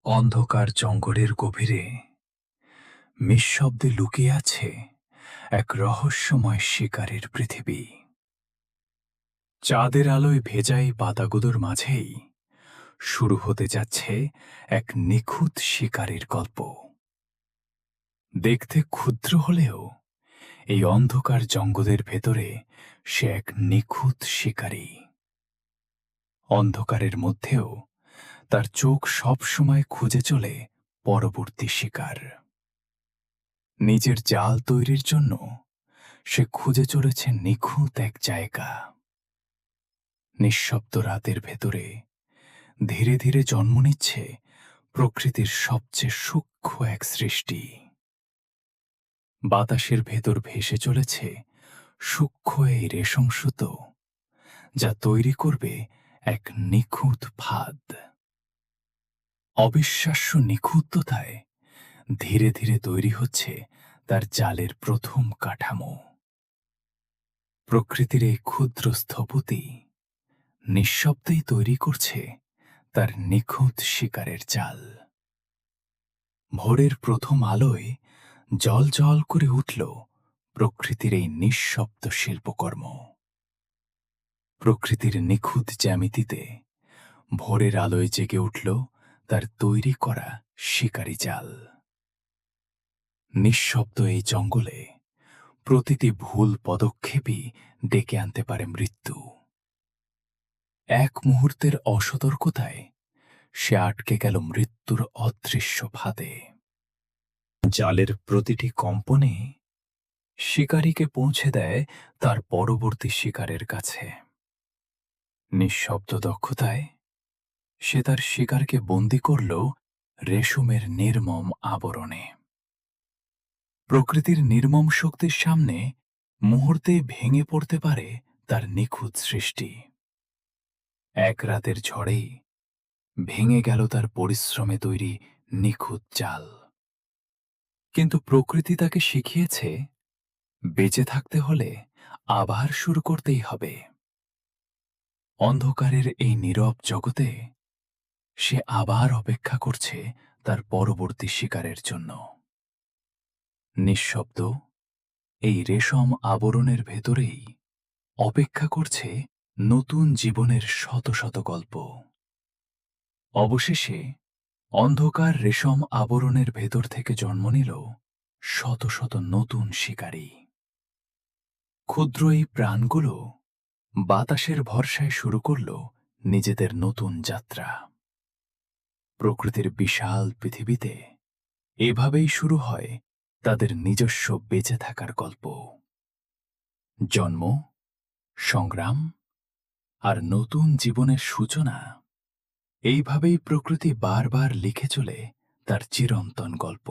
অন্ধকার জঙ্গলের গভীরে নিঃশব্দে লুকিয়ে আছে এক রহস্যময় শিকারের পৃথিবী। চাঁদের আলোয় ভেজা এই পাতাগুলোর মাঝেই শুরু হতে যাচ্ছে এক নিখুঁত শিকারের গল্প। দেখতে ক্ষুদ্র হলেও এই অন্ধকার জঙ্গলের ভেতরে সে এক নিখুঁত শিকারী। অন্ধকারের মধ্যেও তার চোখ সবসময় খুঁজে চলে পরবর্তী শিকার। নিজের জাল তৈরির জন্য সে খুঁজে চলেছে নিখুঁত এক জায়গা। নিঃশব্দ রাতের ভেতরে ধীরে ধীরে জন্ম নিচ্ছে প্রকৃতির সবচেয়ে সূক্ষ্ম এক সৃষ্টি। বাতাসের ভেতর ভেসে চলেছে সূক্ষ্ম এই রেশম সুতো, যা তৈরি করবে এক নিখুঁত ফাঁদ। অবিশ্বাস্য নিখুঁততায় ধীরে ধীরে তৈরি হচ্ছে তার জালের প্রথম কাঠামো। প্রকৃতির এই ক্ষুদ্র স্থপতি নিঃশব্দেই তৈরি করছে তার নিখুঁত শিকারের জাল। ভোরের প্রথম আলোয় জল জল করে উঠল প্রকৃতির এই নিঃশব্দ শিল্পকর্ম। প্রকৃতির নিখুঁত জ্যামিতিতে ভোরের আলোয় জেগে উঠল তার তৈরি করা শিকারি জাল। নিঃশব্দ এই জঙ্গলে প্রতিটি ভুল পদক্ষেপই ডেকে আনতে পারে মৃত্যু। এক মুহূর্তের অসতর্কতায় সে আটকে গেল মৃত্যুর অদৃশ্য ফাঁদে। জালের প্রতিটি কম্পনে শিকারীকে পৌঁছে দেয় তার পরবর্তী শিকারের কাছে। নিঃশব্দ দক্ষতায় সে তার শিকারকে বন্দী করল রেশমের নির্মম আবরণে। প্রকৃতির নির্মম শক্তির সামনে মুহূর্তে ভেঙে পড়তে পারে তার নিখুঁত সৃষ্টি। এক রাতের ঝড়েই ভেঙে গেল তার পরিশ্রমে তৈরি নিখুঁত জাল। কিন্তু প্রকৃতি তাকে শিখিয়েছে, বেঁচে থাকতে হলে আবার শুরু করতেই হবে। অন্ধকারের এই নীরব জগতে সে আবার অপেক্ষা করছে তার পরবর্তী শিকারের জন্য। নিঃশব্দ এই রেশম আবরণের ভেতরেই অপেক্ষা করছে নতুন জীবনের শত শত গল্প। অবশেষে অন্ধকার রেশম আবরণের ভেতর থেকে জন্ম নিল শত শত নতুন শিকারী। ক্ষুদ্র এই প্রাণগুলো বাতাসের ভরসায় শুরু করল নিজেদের নতুন যাত্রা। প্রকৃতির বিশাল পৃথিবীতে এভাবেই শুরু হয় তাদের নিজস্ব বেঁচে থাকার গল্প। জন্ম, সংগ্রাম আর নতুন জীবনের সূচনা, এইভাবেই প্রকৃতি বারবার লিখে চলে তার চিরন্তন গল্প।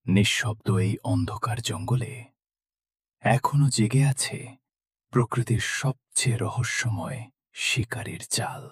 নিঃশব্দ এই অন্ধকার জঙ্গলে এখনো জেগে আছে প্রকৃতির সবচেয়ে রহস্যময় শিকারীর জাল।